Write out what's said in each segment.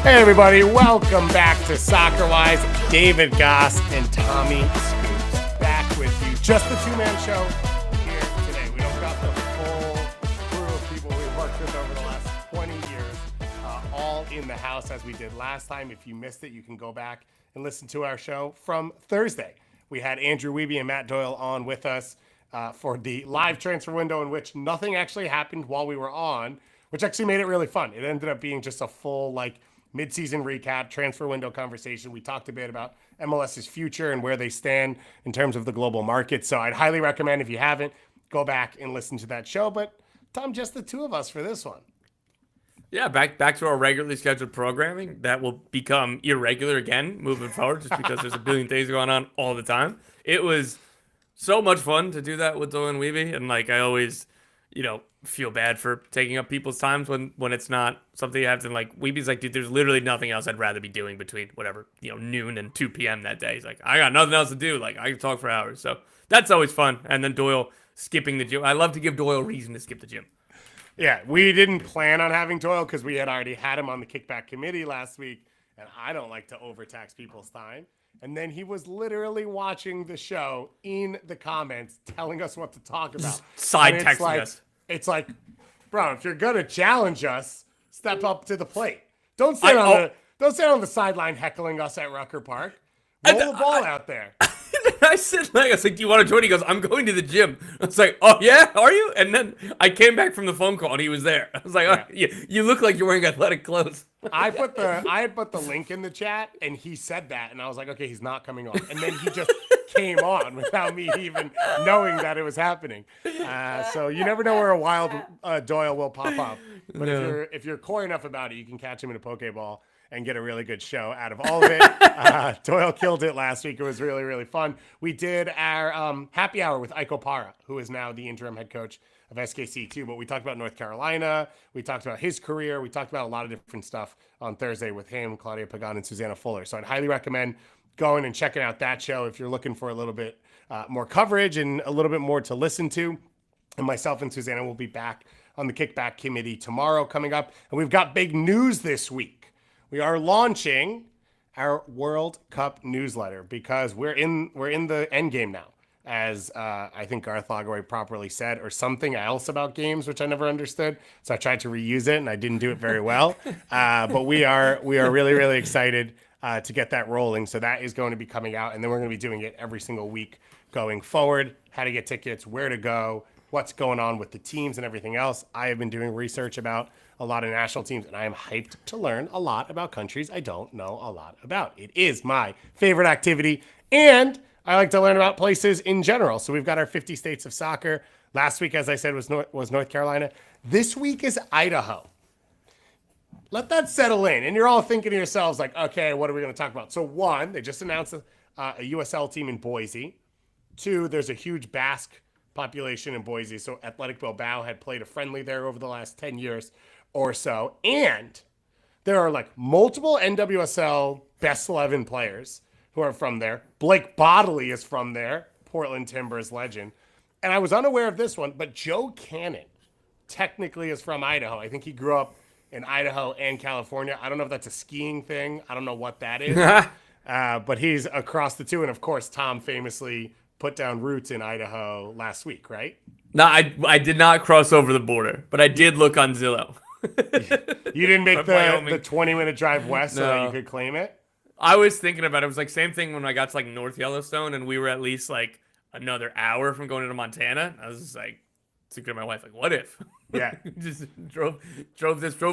Hey everybody, welcome back to Soccer Wise. David Goss and Tommy Scoops back with you. Just the two-man show here today. We don't got the full crew of people we've worked with over the last 20 years, all in the house as we did last time. If you missed it, you can go back and listen to our show from Thursday. We had Andrew Wiebe and Matt Doyle on with us for the live transfer window, in which nothing actually happened while we were on, which actually made it really fun. It ended up being just a full mid-season recap, transfer window conversation. We talked a bit about MLS's future and where they stand in terms of the global market. So I'd highly recommend, if you haven't, go back and listen to that show. But Tom, just the two of us for this one. Yeah, back to our regularly scheduled programming. That will become irregular again moving forward, just because there's a billion things going on all the time. It was so much fun to do that with Doyle and Wiebe, and I always, feel bad for taking up people's times when it's not something you have to Wiebe's dude, there's literally nothing else I'd rather be doing between whatever, noon and 2 p.m. that day. He's like, I got nothing else to do. I can talk for hours. So that's always fun. And then Doyle skipping the gym. I love to give Doyle a reason to skip the gym. Yeah, we didn't plan on having Doyle because we had already had him on the kickback committee last week, and I don't like to overtax people's time. And then he was literally watching the show in the comments, telling us what to talk about. Side texting us. It's like, bro, if you're gonna challenge us, step up to the plate. Don't stand on the sideline heckling us at Rucker Park. Roll the ball out there. I said, I was like, do you want to join? He goes, I'm going to the gym. I was like, oh yeah, are you? And then I came back from the phone call and he was there. I was like, oh, you look like you're wearing athletic clothes. I had put the link in the chat and he said that, and I was like, okay, he's not coming on. And then he just came on without me even knowing that it was happening. So you never know where a wild Doyle will pop up. But if you're coy enough about it, you can catch him in a Pokeball and get a really good show out of all of it. Doyle killed it last week. It was really, really fun. We did our happy hour with Ike Opara, who is now the interim head coach of SKC too. But we talked about North Carolina. We talked about his career. We talked about a lot of different stuff on Thursday with him, Claudia Pagan, and Susanna Fuller. So I'd highly recommend going and checking out that show if you're looking for a little bit more coverage and a little bit more to listen to. And myself and Susanna will be back on the kickback committee tomorrow coming up. And we've got big news this week. We are launching our World Cup newsletter because we're in the end game now, as I think Garth Lagerwey properly said, or something else about games, which I never understood. So I tried to reuse it and I didn't do it very well. But we are really, really excited to get that rolling. So that is going to be coming out, and then we're going to be doing it every single week going forward. How to get tickets, where to go, what's going on with the teams and everything else. I have been doing research about a lot of national teams, and I am hyped to learn a lot about countries I don't know a lot about. It is my favorite activity, and I like to learn about places in general. So we've got our 50 states of soccer. Last week, as I said, was North Carolina. This week is Idaho. Let that settle in. And you're all thinking to yourselves, okay, what are we going to talk about? So one, they just announced a USL team in Boise. Two, there's a huge Basque population in Boise. So Athletic Bilbao had played a friendly there over the last 10 years or so. And there are multiple NWSL best 11 players who are from there. Blake Bodley is from there, Portland Timbers legend. And I was unaware of this one, but Joe Cannon technically is from Idaho. I think he grew up in Idaho and California. I don't know if that's a skiing thing. I don't know what that is. But he's across the two. And of course, Tom famously put down roots in Idaho last week, right? No, I did not cross over the border, but I did look on Zillow. You didn't make the 20-minute drive west so that you could claim it? I was thinking about it. It was same thing when I got to North Yellowstone, and we were at least another hour from going into Montana. I was just thinking to my wife, what if? Yeah. Just drove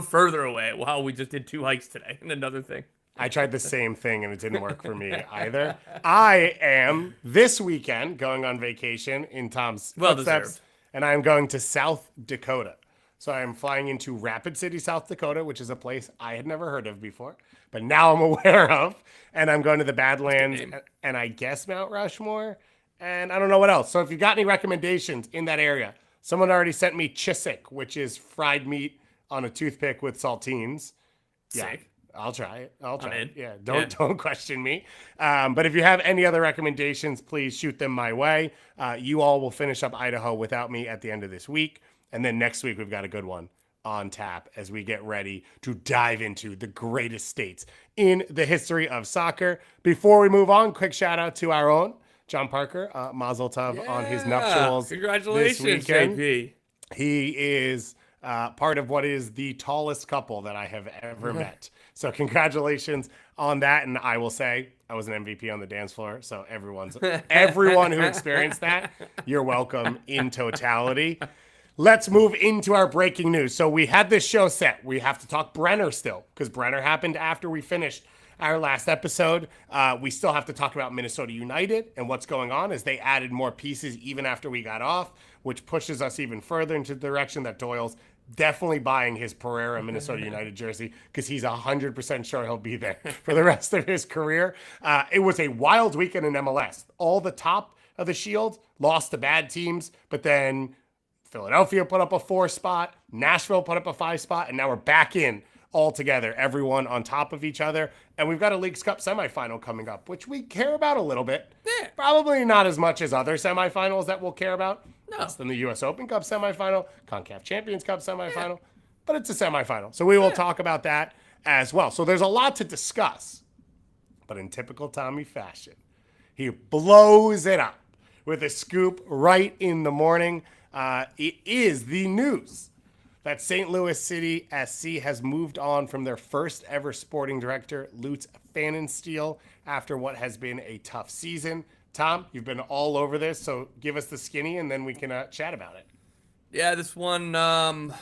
further away while we just did 2 hikes today and another thing. I tried the same thing, and it didn't work for me either. I am, this weekend, going on vacation in Tom's footsteps, and I'm going to South Dakota. So I'm flying into Rapid City, South Dakota, which is a place I had never heard of before, but now I'm aware of. And I'm going to the Badlands and I guess Mount Rushmore, and I don't know what else. So if you got any recommendations in that area, someone already sent me chisik, which is fried meat on a toothpick with saltines. Yeah. Sick. I'll try it. Yeah, don't question me. But if you have any other recommendations, please shoot them my way. You all will finish up Idaho without me at the end of this week. And then next week, we've got a good one on tap as we get ready to dive into the greatest states in the history of soccer. Before we move on, quick shout out to our own John Parker, Mazel Tov on his nuptials Congratulations, this weekend. JP. He is part of what is the tallest couple that I have ever met. So congratulations on that. And I will say I was an MVP on the dance floor. So everyone who experienced that, you're welcome in totality. Let's move into our breaking news. So we had this show set. We have to talk Brenner still because Brenner happened after we finished our last episode. We still have to talk about Minnesota United and what's going on as they added more pieces even after we got off, which pushes us even further into the direction that Doyle's definitely buying his Pereira Minnesota United jersey because he's 100% sure he'll be there for the rest of his career. It was a wild weekend in MLS. All the top of the Shield lost to bad teams, but then Philadelphia put up a 4 spot, Nashville put up a 5 spot, and now we're back in all together, everyone on top of each other. And we've got a Leagues Cup semifinal coming up, which we care about a little bit. Yeah. Probably not as much as other semifinals that we'll care about. No. Less than the U.S. Open Cup semifinal, CONCACAF Champions Cup semifinal, but it's a semifinal. So we will talk about that as well. So there's a lot to discuss, but in typical Tommy fashion, he blows it up with a scoop right in the morning. It is the news that St. Louis City SC has moved on from their first ever sporting director, Lutz Pfannenstiel, after what has been a tough season. Tom, you've been all over this, so give us the skinny and then we can chat about it. Yeah, this one,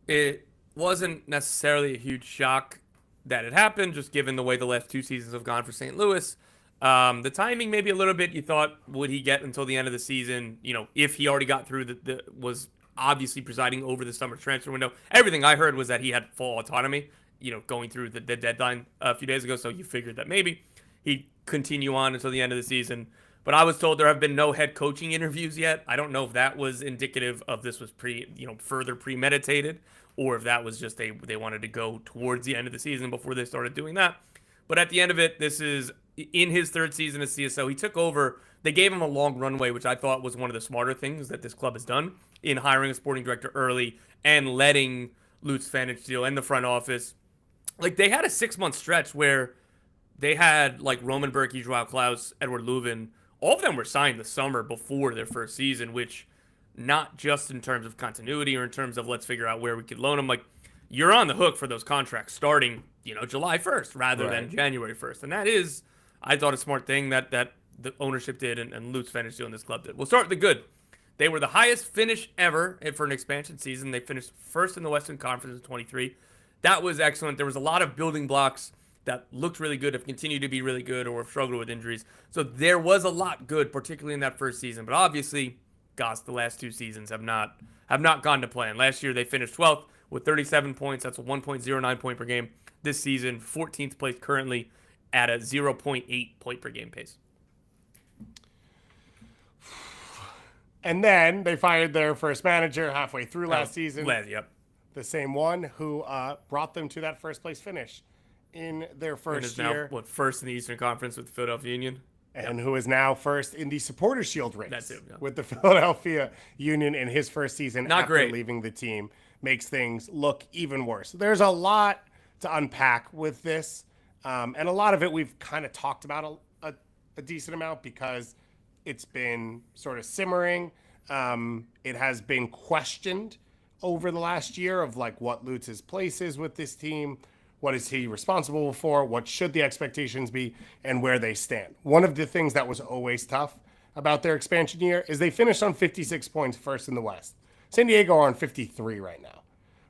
it wasn't necessarily a huge shock that it happened, just given the way the last 2 seasons have gone for St. Louis. The timing maybe a little bit. You thought, would he get until the end of the season? You know, if he already got through was obviously presiding over the summer transfer window. Everything I heard was that he had full autonomy, you know, going through the deadline a few days ago. So you figured that maybe he'd continue on until the end of the season. But I was told there have been no head coaching interviews yet. I don't know if that was indicative of this was further premeditated, or if that was just they wanted to go towards the end of the season before they started doing that. But at the end of it, this is in his 3rd season as CSO. He took over. They gave him a long runway, which I thought was one of the smarter things that this club has done in hiring a sporting director early and letting Lutz Pfannenstiel and the front office. Like, they had a 6-month stretch where they had, like, Roman Berkey, Joao Klaus, Edward Leuven. All of them were signed the summer before their first season, which not just in terms of continuity or in terms of let's figure out where we could loan them. Like, you're on the hook for those contracts starting, July 1st rather than January 1st. And that is, I thought, a smart thing that the ownership did and Lutz Pfannenstiel and this club did. We'll start with the good. They were the highest finish ever for an expansion season. They finished first in the Western Conference in 23. That was excellent. There was a lot of building blocks that looked really good, have continued to be really good, or have struggled with injuries. So there was a lot good, particularly in that first season. But obviously, gosh, the last 2 seasons have not gone to plan. Last year, they finished 12th with 37 points. That's a 1.09 point per game. This season, 14th place currently at a 0.8 point per game pace. And then they fired their first manager halfway through last season. Yep. The same one who brought them to that first place finish in their first year. Now, first in the Eastern Conference with the Philadelphia Union? And who is now first in the Supporters Shield race. That's it, yeah. With the Philadelphia Union in his first season Not after great. leaving the team. Makes things look even worse. There's a lot to unpack with this. And a lot of it we've kind of talked about a decent amount because it's been sort of simmering. It has been questioned over the last year of like what Lutz's place is with this team. What is he responsible for? What should the expectations be and where they stand? One of the things that was always tough about their expansion year is they finished on 56 points first in the West. San Diego are on 53 right now.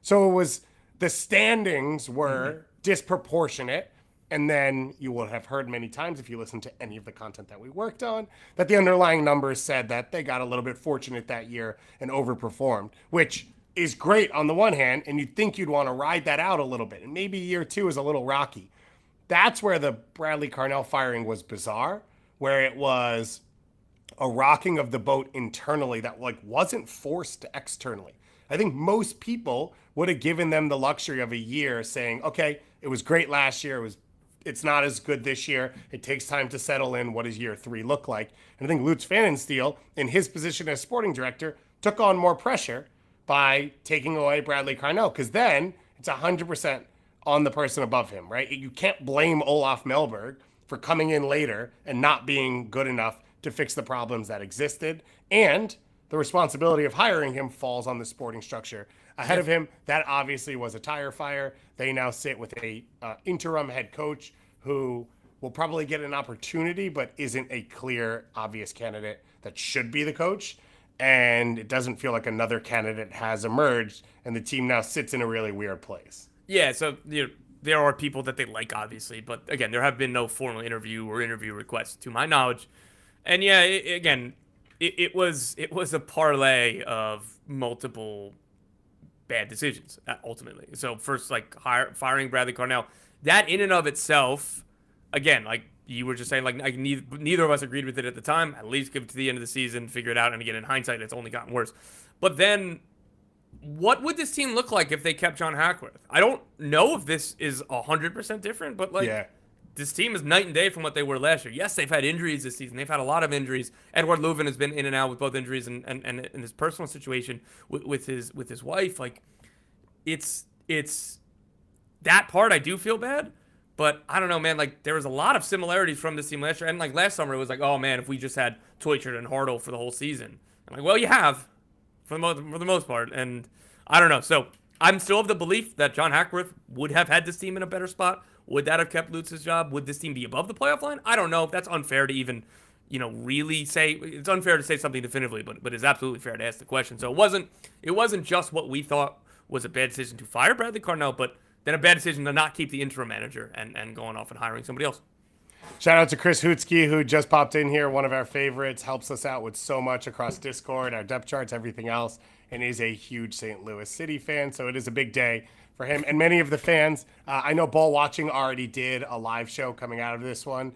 So it was the standings were disproportionate. And then you will have heard many times if you listen to any of the content that we worked on that the underlying numbers said that they got a little bit fortunate that year and overperformed, which is great on the one hand, and you'd think you'd want to ride that out a little bit. And maybe year 2 is a little rocky. That's where the Bradley Carnell firing was bizarre, where it was a rocking of the boat internally that like wasn't forced externally. I think most people would have given them the luxury of a year saying, okay, it was great last year. It's not as good this year. It takes time to settle in. What does year 3 look like? And I think Lutz Pfannenstiel, in his position as sporting director, took on more pressure by taking away Bradley Carnell, because then it's 100% on the person above him, right? You can't blame Olaf Melberg for coming in later and not being good enough to fix the problems that existed. And the responsibility of hiring him falls on the sporting structure ahead of him. That obviously was a tire fire. They now sit with a interim head coach who will probably get an opportunity, but isn't a clear, obvious candidate that should be the coach. And it doesn't feel like another candidate has emerged, and the team now sits in a really weird place. Yeah, so there are people that they like, obviously, but again, there have been no formal interview or interview requests to my knowledge. And yeah, it was a parlay of multiple bad decisions ultimately. So first, like firing Bradley Carnell, that in and of itself, again, like you were just saying, like neither of us agreed with it at the time. At least give it to the end of the season, figure it out, and again, in hindsight, it's only gotten worse. But then, what would this team look like if they kept John Hackworth? I don't know if this is 100% different, but this team is night and day from what they were last year. Yes, they've had injuries this season. They've had a lot of injuries. Edward Leuven has been in and out with both injuries and in his personal situation with his wife. Like, it's that part I do feel bad. But I don't know, man. Like, there was a lot of similarities from this team last year. And, like, last summer, it was like, oh, man, if we just had Teutschert and Hartl for the whole season. I'm like, well, you have for the most part. And I don't know. So I'm still of the belief that John Hackworth would have had this team in a better spot. Would that have kept Lutz's job? Would this team be above the playoff line? I don't know. That's unfair to even, really say. It's unfair to say something definitively, but it's absolutely fair to ask the question. So it wasn't just what we thought was a bad decision to fire Bradley Carnell, but then a bad decision to not keep the interim manager and going off and hiring somebody else. Shout out to Chris Hutske, who just popped in here, one of our favorites, helps us out with so much across Discord, our depth charts, everything else, and is a huge St. Louis City fan, so it is a big day for him. And many of the fans, I know Ball Watching already did a live show coming out of this one.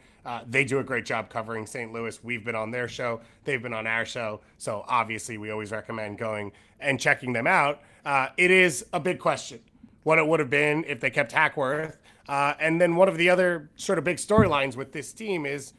They do a great job covering St. Louis. We've been on their show. They've been on our show. So obviously we always recommend going and checking them out. It is a big question what it would have been if they kept Hackworth. And then one of the other sort of big storylines with this team is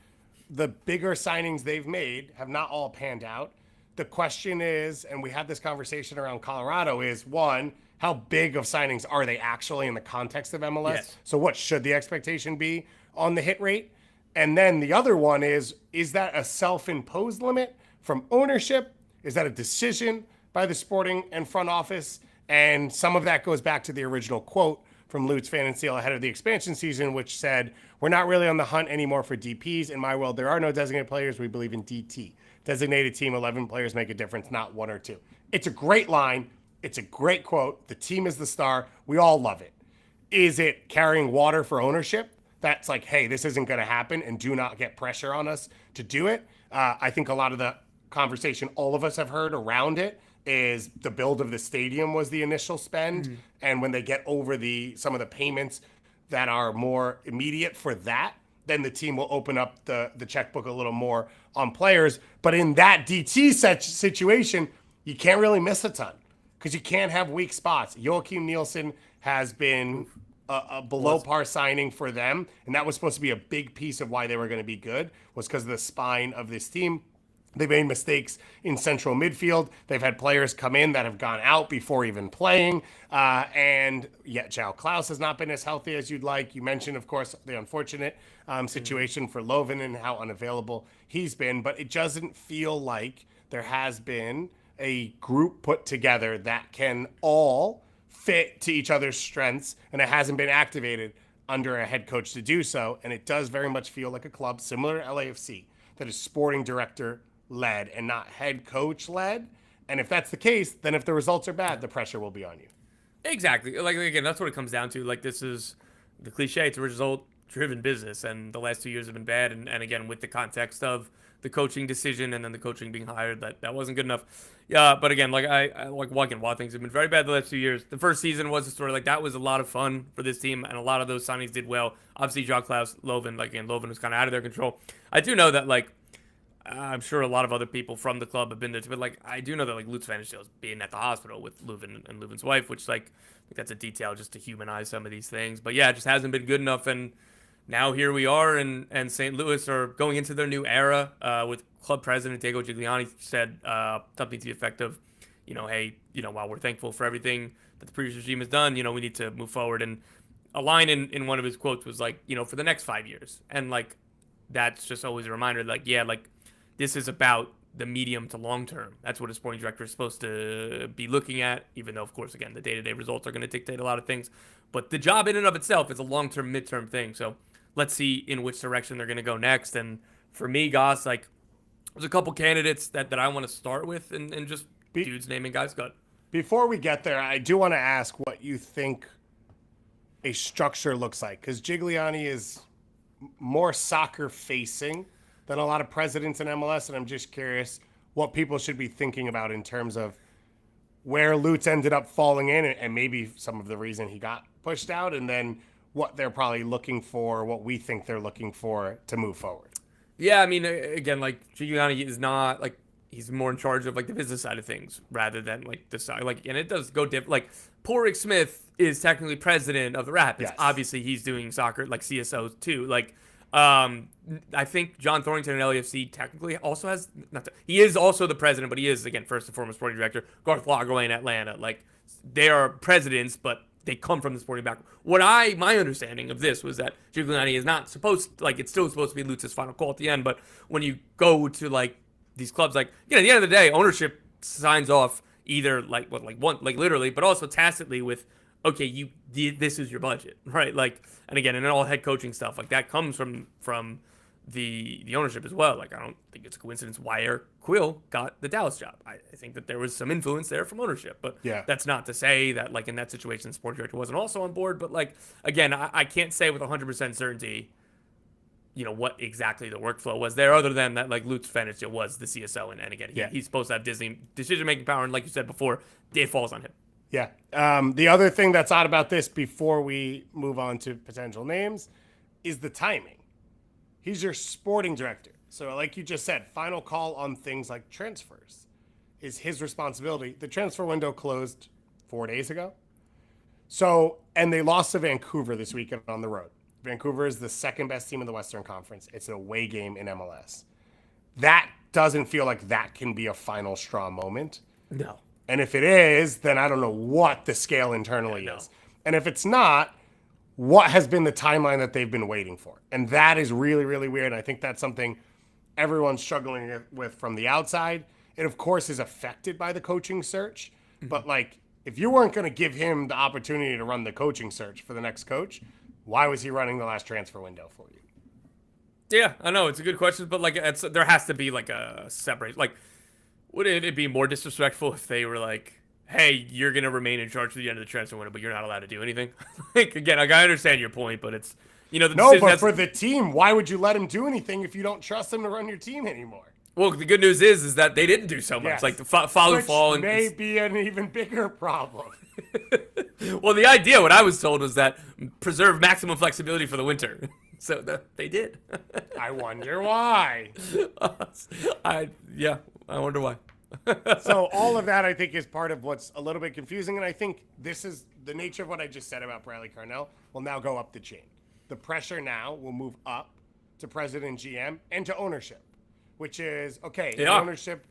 the bigger signings they've made have not all panned out. The question is, and we had this conversation around Colorado, is one, how big of signings are they actually in the context of MLS? Yes. So what should the expectation be on the hit rate? And then the other one is that a self-imposed limit from ownership? Is that a decision by the sporting and front office? And some of that goes back to the original quote from Lutz Pfannenstiel ahead of the expansion season, which said, we're not really on the hunt anymore for DPs. In my world, there are no designated players. We believe in DT. Designated team, 11 players make a difference, not one or two. It's a great line. It's a great quote. The team is the star. We all love it. Is it carrying water for ownership? That's like, hey, this isn't going to happen, and do not get pressure on us to do it. I think a lot of the conversation all of us have heard around it is the build of the stadium was the initial spend. Mm-hmm. And when they get over some of the payments that are more immediate for that, then the team will open up the checkbook a little more on players. But in that DT situation, you can't really miss a ton because you can't have weak spots. Joachim Nielsen has been a below par signing for them. And that was supposed to be a big piece of why they were going to be good, was because of the spine of this team. They've made mistakes in central midfield. They've had players come in that have gone out before even playing. And yet João Klaus has not been as healthy as you'd like. You mentioned, of course, the unfortunate situation for Leuven and how unavailable he's been. But it doesn't feel like there has been a group put together that can all fit to each other's strengths. And it hasn't been activated under a head coach to do so. And it does very much feel like a club similar to LAFC that is sporting director led and not head coach led. And if that's the case, then if the results are bad, the pressure will be on you. Exactly. Like, again, that's what it comes down to. Like, this is the cliche. It's a result-driven business, and the last 2 years have been bad. And again, with the context of the coaching decision and then the coaching being hired, that wasn't good enough. Yeah, but again, like I like while things have been very bad the last 2 years. The first season was a story. Like, that was a lot of fun for this team, and a lot of those signings did well. Obviously, João Klaus, Leuven, Leuven was kind of out of their control. I do know that, like, I'm sure a lot of other people from the club have been there too, but like I do know that like Lutz Pfannenstiel is being at the hospital with Leuven and Leuven's wife, which like I think that's a detail just to humanize some of these things. But yeah, it just hasn't been good enough, and now here we are, and St. Louis are going into their new era with club president Diego Giuliani said something to the effect of, hey, while we're thankful for everything that the previous regime has done, we need to move forward. And a line in one of his quotes was like, for the next 5 years. And like, that's just always a reminder, like, yeah, like this is about the medium to long term. That's what a sporting director is supposed to be looking at, even though, of course, again, the day-to-day results are going to dictate a lot of things. But the job in and of itself is a long-term, midterm thing. So let's see in which direction they're going to go next. And for me, Goss, like, there's a couple candidates that I want to start with and just dudes naming guys. Good. Before we get there, I do want to ask what you think a structure looks like, because Giuliani is more soccer-facing than a lot of presidents in MLS, and I'm just curious what people should be thinking about in terms of where Lutz ended up falling in and maybe some of the reason he got pushed out, and then what they're probably looking for, what we think they're looking for to move forward. Yeah, I mean, again, like, Giuliani is not, like, he's more in charge of, like, the business side of things rather than, like, the side. Like, and it does go different. Like, Paul Rick Smith is technically president of the Rapids. Yes. Obviously, he's doing soccer, like, CSO, too. Like, I think John Thornton in LAFC technically also has he is also the president, but he is, again, first and foremost sporting director. Garth Lagerwey in Atlanta, like, they are presidents, but they come from the sporting background. My understanding of this was that Giuliani is not supposed, like, it's still supposed to be Lutz's final call at the end, but when you go to, like, these clubs, like, at the end of the day, ownership signs off either literally, but also tacitly with, okay, this is your budget, right? Like, and again, and all head coaching stuff like that comes from the ownership as well. Like, I don't think it's a coincidence why Eric Quill got the Dallas job. I think that there was some influence there from ownership, but that's not to say that, like, in that situation, the sports director wasn't also on board. But, like, again, I can't say with 100% certainty, what exactly the workflow was there, other than that, like, Lutz Pfannenstiel was the CSO, and again, he's supposed to have decision-making power, and like you said before, it falls on him. Yeah. The other thing that's odd about this, before we move on to potential names, is the timing. He's your sporting director. So like you just said, final call on things like transfers is his responsibility. The transfer window closed 4 days ago. So, and they lost to Vancouver this weekend on the road. Vancouver is the second best team in the Western Conference. It's an away game in MLS. That doesn't feel like that can be a final straw moment. No. And if it is, then I don't know what the scale internally is. And if it's not, what has been the timeline that they've been waiting for? And that is really, really weird. And I think that's something everyone's struggling with from the outside. It, of course, is affected by the coaching search. Mm-hmm. But, like, if you weren't going to give him the opportunity to run the coaching search for the next coach, why was he running the last transfer window for you? Yeah, I know. It's a good question. But, like, there has to be, like, a separate. Like, would it be more disrespectful if they were like, hey, you're going to remain in charge to the end of the transfer window, but you're not allowed to do anything? Like, again, like, I understand your point, but it's, no, but for the team, why would you let him do anything if you don't trust him to run your team anymore? Well, the good news is that they didn't do so much. Yes. Like, the follow fall. And may be an even bigger problem. Well, the idea, what I was told, was that preserve maximum flexibility for the winter. So they did. I wonder why. I wonder why. So all of that, I think, is part of what's a little bit confusing. And I think this is the nature of what I just said about Bradley Carnell will now go up the chain. The pressure now will move up to president, GM, and to ownership, which is, okay, the ownership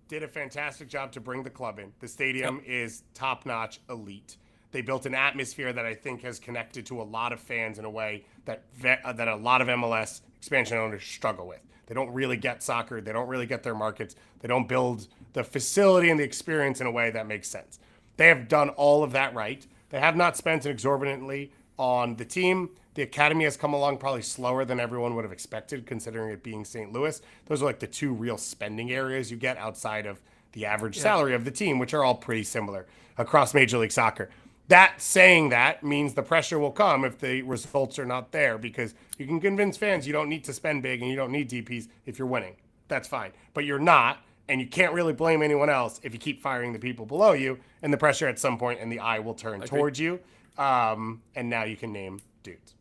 did a fantastic job to bring the club in. The stadium is top-notch, elite. They built an atmosphere that I think has connected to a lot of fans in a way that a lot of MLS expansion owners struggle with. They don't really get soccer. They don't really get their markets. They don't build the facility and the experience in a way that makes sense. They have done all of that right. They have not spent exorbitantly on the team. The academy has come along probably slower than everyone would have expected, considering it being St. Louis. Those are like the two real spending areas you get outside of the average salary of the team, which are all pretty similar across Major League Soccer. That saying that means the pressure will come if the results are not there, because you can convince fans you don't need to spend big and you don't need DPs if you're winning. That's fine. But you're not, and you can't really blame anyone else if you keep firing the people below you, and the pressure at some point and the eye will turn towards you. And now you can name dudes.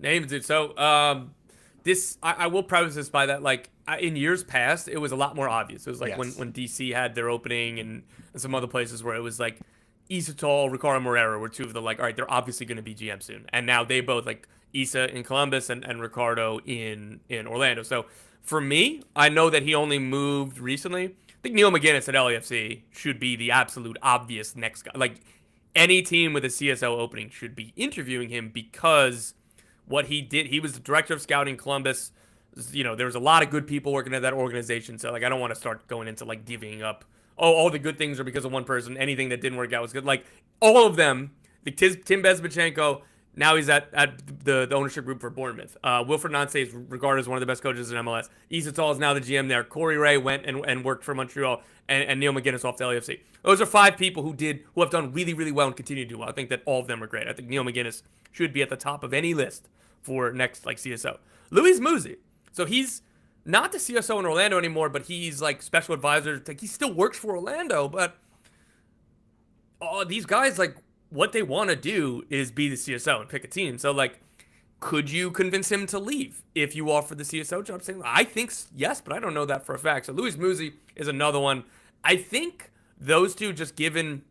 Names, dude. So this, I will preface this by that, like, in years past, it was a lot more obvious. It was like when DC had their opening and some other places where it was like, Isatol, Ricardo Moreira were two of the, like, all right, they're obviously going to be GM soon. And now they both, like, Isa in Columbus and Ricardo in Orlando. So for me, I know that he only moved recently, think Neil McGinnis at LAFC should be the absolute obvious next guy. Like, any team with a CSO opening should be interviewing him because what he did, he was the director of scouting Columbus. You know, there was a lot of good people working at that organization. So, like, I don't want to start going into, like, divvying up, oh, all the good things are because of one person. Anything that didn't work out was good. Like, all of them, the Tim Bezbachenko, now he's at the ownership group for Bournemouth. Wilfred Nancy is regarded as one of the best coaches in MLS. Issa Tall is now the GM there. Corey Ray went and worked for Montreal, and Neil McGinnis off to LAFC. Those are 5 people who have done really, really well and continue to do well. I think that all of them are great. I think Neil McGinnis should be at the top of any list for next, like, CSO. Luis Muzi. So he's not the CSO in Orlando anymore, but he's like special advisor. Like, he still works for Orlando, but these guys, like, what they want to do is be the CSO and pick a team. So, like, could you convince him to leave if you offer the CSO job? Saying, I think yes, but I don't know that for a fact. So Luis Muzi is another one. I think those two, just given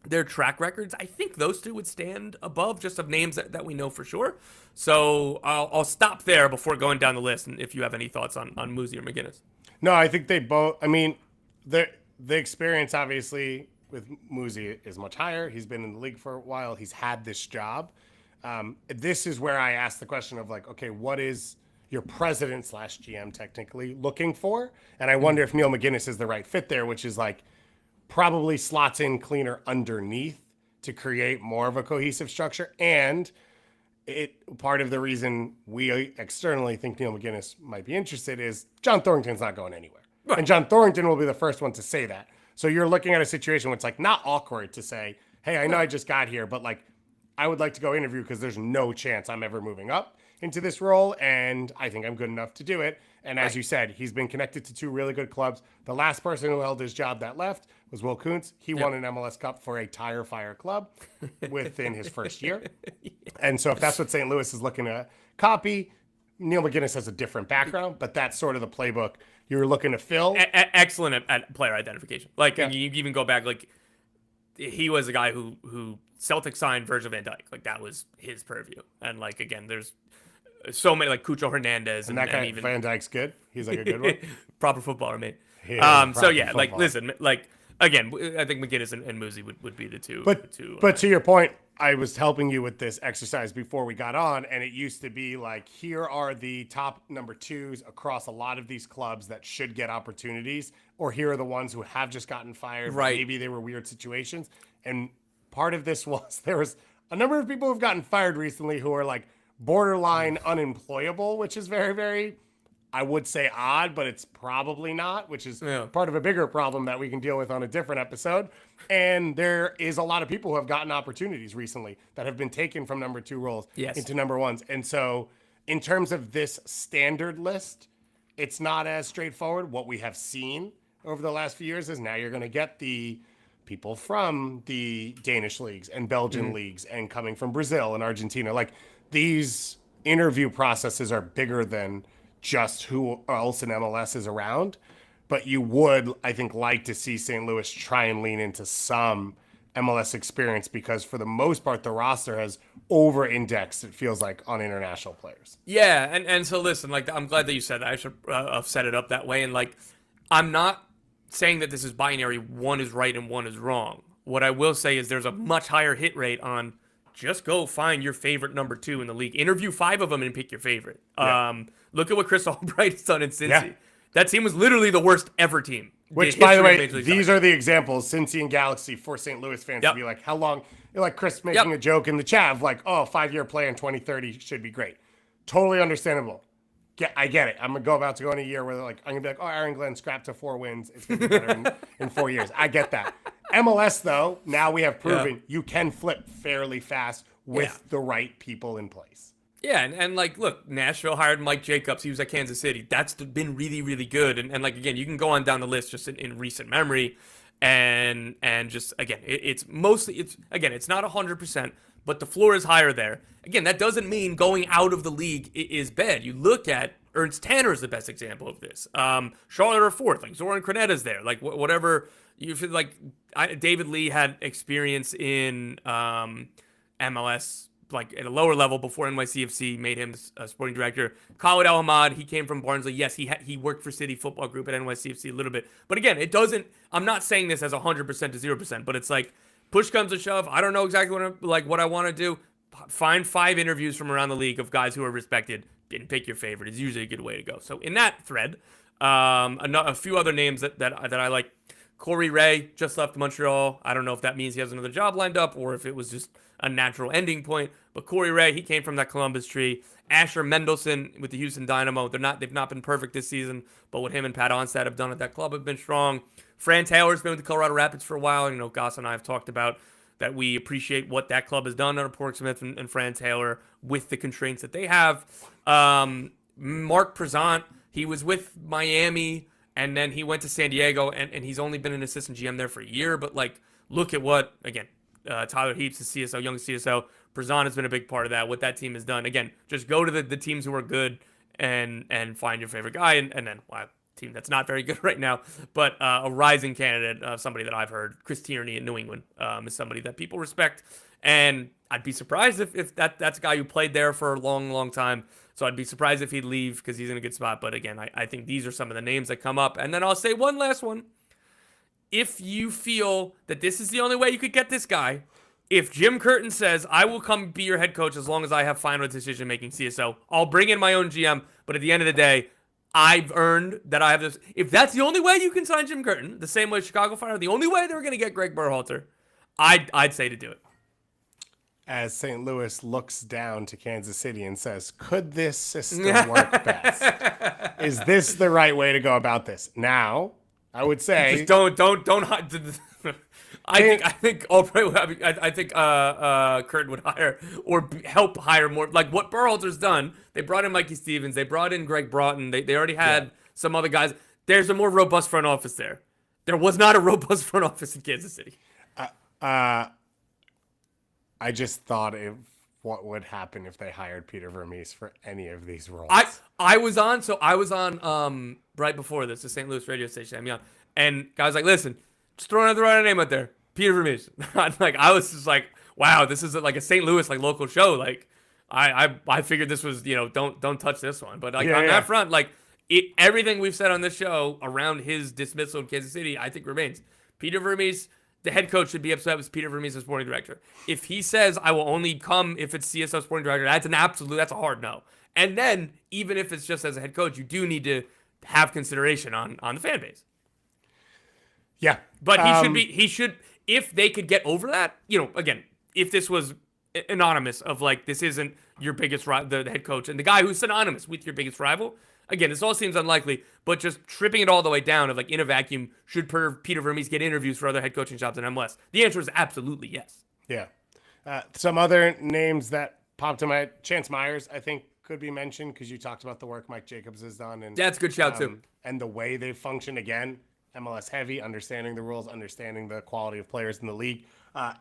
their track records, I think those two would stand above just of names that we know for sure. So I'll stop there before going down the list. And if you have any thoughts on Muzi or McGinnis. No, I think they both. I mean, the experience obviously with Muzi is much higher. He's been in the league for a while. He's had this job. This is where I ask the question of, like, okay, what is your president / GM technically looking for? And I wonder if Neil McGinnis is the right fit there, which is like probably slots in cleaner underneath to create more of a cohesive structure. And part of the reason we externally think Neil McGinnis might be interested is John Thornton's not going anywhere. Right. And John Thornton will be the first one to say that. So you're looking at a situation where it's like not awkward to say, hey, I know I just got here, but like I would like to go interview because there's no chance I'm ever moving up into this role, and I think I'm good enough to do it. And as you said, he's been connected to 2 really good clubs. The last person who held his job that left was Will Kuntz. He won an MLS Cup for a Tire Fire club within his first year. And so if that's what St. Louis is looking to copy, Neil McGinnis has a different background, but that's sort of the playbook you're looking to fill. Excellent at player identification. Like, you even go back, like, he was a guy who Celtic signed Virgil van Dijk. Like, that was his purview. And, like, again, there's so many, like Cucho Hernandez. And that guy, even Van Dijk's good. He's like a good one. Proper footballer, mate. So, yeah, like, listen, like, again, I think McGinnis and Muzi would be the two. But to your point, I was helping you with this exercise before we got on, and it used to be like, here are the top number 2s across a lot of these clubs that should get opportunities, or here are the ones who have just gotten fired. Right. Maybe they were weird situations. And part of this was there was a number of people who've gotten fired recently who are like borderline unemployable, which is very, very, I would say odd, but it's probably not, which is part of a bigger problem that we can deal with on a different episode. And there is a lot of people who have gotten opportunities recently that have been taken from number 2 roles into number 1s. And so in terms of this standard list, it's not as straightforward. What we have seen over the last few years is now you're going to get the people from the Danish leagues and Belgian leagues and coming from Brazil and Argentina. Like, these interview processes are bigger than just who else in MLS is around. But you would, I think, like to see St. Louis try and lean into some MLS experience because for the most part, the roster has over-indexed, it feels like, on international players. Yeah, and so listen, like, I'm glad that you said that. I should have set it up that way. And, like, I'm not saying that this is binary, one is right and one is wrong. What I will say is there's a much higher hit rate on just go find your favorite number 2 in the league. Interview 5 of them and pick your favorite. Yeah. Look at what Chris Albright's done in Cincy. Yeah. That team was literally the worst ever team. Which, by the way, these are the examples, Cincy and Galaxy, for St. Louis fans to be like, how long? Like Chris making a joke in the chat of like, oh, 5-year play in 2030 should be great. Totally understandable. I get it. I'm about to go in a year where they're like, I'm going to be like, oh, Aaron Glenn scrapped to 4 wins. It's going to be better in 4 years. I get that. MLS, though, now we have proven you can flip fairly fast with the right people in place. Yeah, and like, look, Nashville hired Mike Jacobs. He was at Kansas City. That's been really, really good. And like, again, you can go on down the list just in recent memory. And just, again, it's mostly, it's not 100%, but the floor is higher there. Again, that doesn't mean going out of the league is bad. You look at Ernst Tanner is the best example of this. Charlotte are 4th, like Zoran Krenetta's there. Like, whatever you feel like, David Lee had experience in MLS like at a lower level before NYCFC made him a sporting director. Khalid El Ahmad, he came from Barnsley. Yes, he worked for City Football Group at NYCFC a little bit. But again, it doesn't, I'm not saying this as 100% to 0%, but it's like push comes to shove. I don't know exactly what I want to do. Find 5 interviews from around the league of guys who are respected and pick your favorite is usually a good way to go. So in that thread, a few other names that I like. Corey Ray just left Montreal. I don't know if that means he has another job lined up or if it was just a natural ending point. But Corey Ray, he came from that Columbus tree. Asher Mendelson with the Houston Dynamo. They've not been perfect this season, but what him and Pat Onstad have done at that club have been strong. Fran Taylor's been with the Colorado Rapids for a while. You know, Goss and I have talked about that we appreciate what that club has done under Porksmith and Fran Taylor with the constraints that they have. Mark Prezant, he was with Miami, and then he went to San Diego, and he's only been an assistant GM there for a year. But, like, look at what, again, Tyler Heaps, the CSO, young CSO. Prezant has been a big part of that, what that team has done. Again, just go to the teams who are good and find your favorite guy. And then, well, team that's not very good right now, but a rising candidate, somebody that I've heard, Chris Tierney in New England, is somebody that people respect. And I'd be surprised if that's a guy who played there for a long, long time. So I'd be surprised if he'd leave because he's in a good spot. But again, I think these are some of the names that come up. And then I'll say one last one. If you feel that this is the only way you could get this guy, if Jim Curtin says, I will come be your head coach as long as I have final decision-making CSO, I'll bring in my own GM. But at the end of the day, I've earned that I have this. If that's the only way you can sign Jim Curtin, the same way Chicago Fire, the only way they were going to get Greg Berhalter, I'd say to do it. As St. Louis looks down to Kansas City and says, could this system work best? Is this the right way to go about this? Now, I would say... Just don't I think Curtin would hire or help hire more. Like what Berhalter's done, they brought in Mikey Stevens, they brought in Greg Broughton, they already had some other guys. There's a more robust front office there. There was not a robust front office in Kansas City. I just thought of what would happen if they hired Peter Vermees for any of these roles. I was on right before this, the St. Louis radio station I'm on, and guys like, listen, just throw another right name out there, Peter Vermees. Like I was just like, wow, this is like a St. Louis like local show. Like I figured this was, you know, don't touch this one. But like that front, like everything we've said on this show around his dismissal in Kansas City, I think remains. Peter Vermees, the head coach should be upset with Peter Vermees as sporting director. If he says, I will only come if it's CSO sporting director, that's a hard no. And then, even if it's just as a head coach, you do need to have consideration on the fan base. Yeah. But he should, if they could get over that, you know, again, if this was anonymous of like, this isn't your biggest the head coach and the guy who's synonymous with your biggest rival. Again, this all seems unlikely, but just tripping it all the way down of like in a vacuum, should Peter Vermees get interviews for other head coaching jobs in MLS? The answer is absolutely yes. Yeah. Some other names that popped in my Chance Myers, I think could be mentioned because you talked about the work Mike Jacobs has done. And that's a good shout too. And the way they function again, MLS heavy, understanding the rules, understanding the quality of players in the league.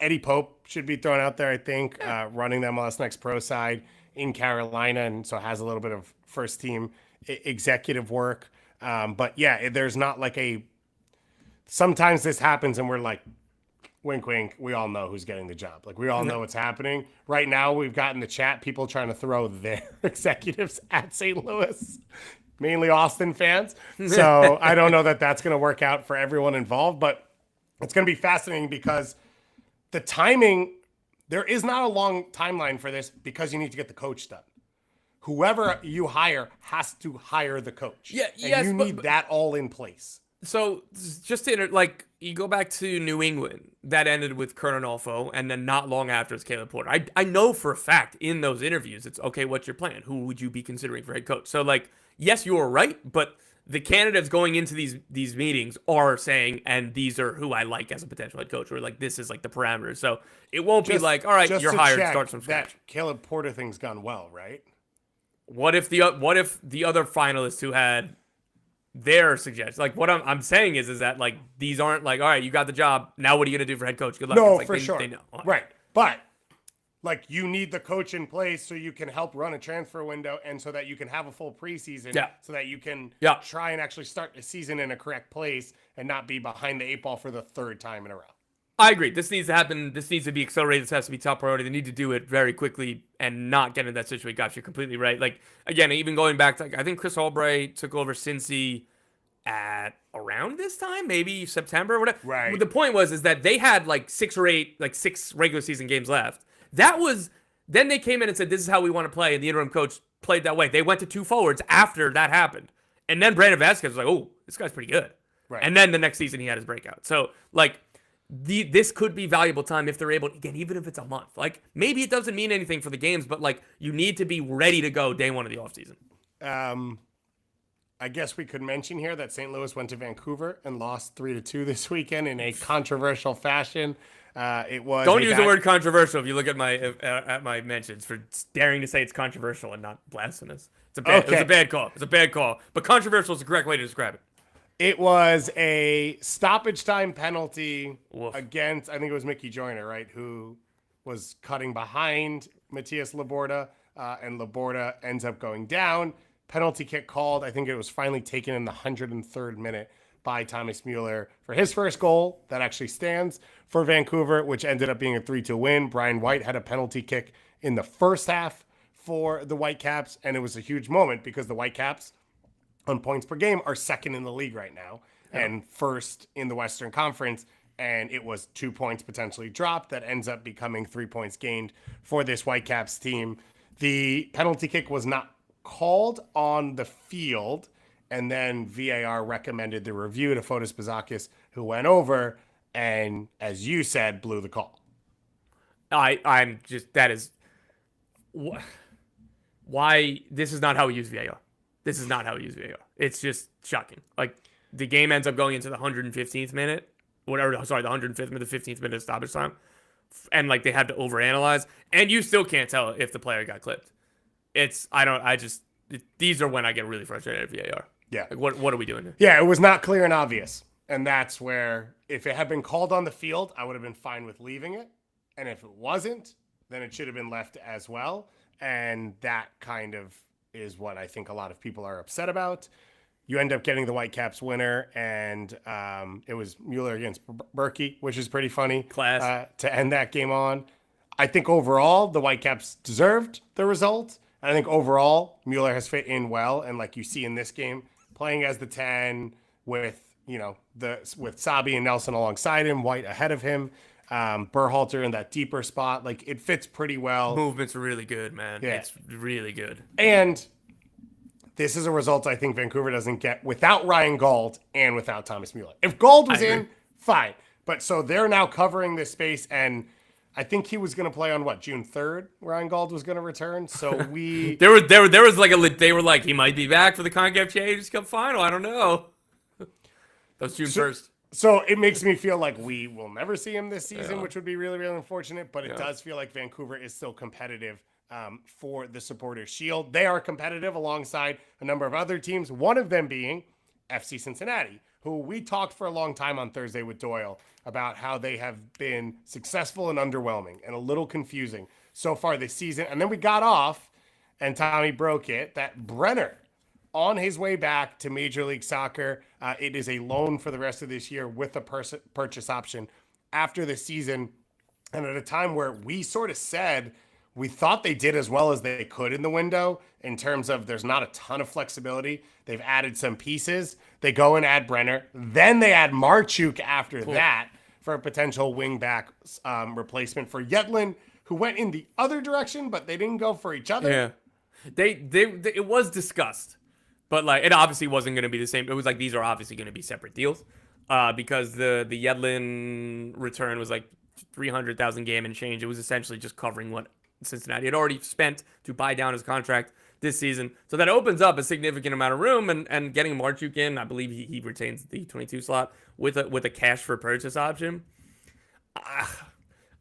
Eddie Pope should be thrown out there, I think, running the MLS Next Pro side in Carolina, and so has a little bit of first team executive work. But yeah, there's not like sometimes this happens and we're like, wink, wink, we all know who's getting the job. Like we all know what's happening. Right now we've got in the chat people trying to throw their executives at St. Louis, mainly Austin fans. So I don't know that that's going to work out for everyone involved, but it's going to be fascinating because the timing, there is not a long timeline for this because you need to get the coach done. Whoever you hire has to hire the coach. Yeah, and yes, you need that all in place. So just to like you go back to New England, that ended with Kurt Onalfo, and then not long after it's Caleb Porter. I know for a fact in those interviews, it's okay. What's your plan? Who would you be considering for head coach? So like, yes, you are right, but the candidates going into these meetings are saying, and these are who I like as a potential head coach, or like this is like the parameters. So it won't be like, all right, you're hired, start from scratch. That Caleb Porter thing's gone well, right? What if the other finalists who had their suggestions, like what I'm saying is that like these aren't like, all right, you got the job, now what are you gonna do for head coach? Good luck. No, like, for sure. They know. Right, but like you need the coach in place so you can help run a transfer window and so that you can have a full preseason, so that you can try and actually start the season in a correct place and not be behind the 8 ball for the third time in a row. I agree. This needs to happen. This needs to be accelerated. This has to be top priority. They need to do it very quickly and not get in that situation. Gosh, you're completely right. Like, again, even going back to, like, I think Chris Albright took over Cincy at around this time, maybe September or whatever. Right. The point is that they had like 6 regular season games left. Then they came in and said, this is how we want to play. And the interim coach played that way. They went to 2 forwards after that happened. And then Brandon Vasquez was like, oh, this guy's pretty good. Right. And then the next season he had his breakout. So, like, this could be valuable time if they're able, again, even if it's a month. Like, maybe it doesn't mean anything for the games, but, like, you need to be ready to go day one of the offseason. I guess we could mention here that St. Louis went to Vancouver and lost 3-2 this weekend in a controversial fashion. It was Don't use the word controversial if you look at my mentions for daring to say it's controversial and not blasphemous. It's a bad call. It's a bad call. But controversial is the correct way to describe it. It was a stoppage time penalty Woof. against, I think it was Mickey Joyner, right, who was cutting behind Matias Laborda, and Laborda ends up going down. Penalty kick called. I think it was finally taken in the 103rd minute by Thomas Mueller for his first goal that actually stands for Vancouver, which ended up being a 3-2 win. Brian White had a penalty kick in the first half for the Whitecaps, and it was a huge moment because the Whitecaps, on points per game, are second in the league right now and first in the Western Conference. And it was 2 points potentially dropped that ends up becoming 3 points gained for this Whitecaps team. The penalty kick was not called on the field, and then VAR recommended the review to Fotis Bazakis, who went over and, as you said, blew the call. I'm just, that is why this is not how we use VAR. This is not how we use VAR. It's just shocking. Like, the game ends up going into the 115th minute, the 105th minute, the 15th minute of stoppage time, and like they had to overanalyze, and you still can't tell if the player got clipped. These are when I get really frustrated at VAR. Yeah. Like, what are we doing here? Yeah, it was not clear and obvious. And that's where, if it had been called on the field, I would have been fine with leaving it. And if it wasn't, then it should have been left as well. And that kind of is what I think a lot of people are upset about. You end up getting the Whitecaps winner, and it was Mueller against Berkey, which is pretty funny. Class. To end that game on. I think overall, the Whitecaps deserved the result. And I think overall, Mueller has fit in well. And like you see in this game, playing as the 10 with, with Sabi and Nelson alongside him, White ahead of him, Berhalter in that deeper spot, like it fits pretty well. Movement's really good, man. Yeah. It's really good. And this is a result I think Vancouver doesn't get without Ryan Gauld and without Thomas Mueller. If Gauld was in, fine. But so they're now covering this space, and I think he was going to play on June 3rd. Ryan Gauld was going to return. So we there was like they were like, he might be back for the CONCACAF Champions Cup final. I don't know. That was June 1st. So it makes me feel like we will never see him this season, which would be really, really unfortunate. But it does feel like Vancouver is still competitive for the Supporters' Shield. They are competitive alongside a number of other teams, one of them being FC Cincinnati, who we talked for a long time on Thursday with Doyle about how they have been successful and underwhelming and a little confusing so far this season. And then we got off, and Tommy broke it, that Brenner, on his way back to Major League Soccer, it is a loan for the rest of this year with a purchase option after the season. And at a time where we sort of said we thought they did as well as they could in the window in terms of there's not a ton of flexibility. They've added some pieces. They go and add Brenner. Then they add Marchuk after that for a potential wingback replacement for Yedlin, who went in the other direction, but they didn't go for each other. Yeah. It was discussed. But like, it obviously wasn't going to be the same. It was like, these are obviously going to be separate deals, because the Yedlin return was like 300,000 game and change. It was essentially just covering what Cincinnati had already spent to buy down his contract this season. So that opens up a significant amount of room, and getting Marchuk in, I believe he retains the 22 slot with a cash for purchase option.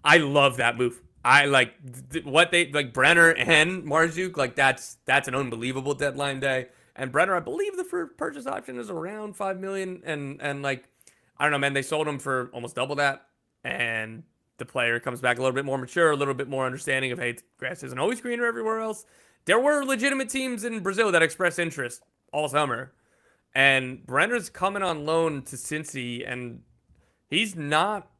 I love that move. I like what they like, Brenner and Marchuk. Like that's an unbelievable deadline day. And Brenner, I believe the purchase option is around $5 million, and like, I don't know, man, they sold him for almost double that, and the player comes back a little bit more mature, a little bit more understanding of, hey, grass isn't always greener everywhere else. There were legitimate teams in Brazil that expressed interest all summer, and Brenner's coming on loan to Cincy, and he's not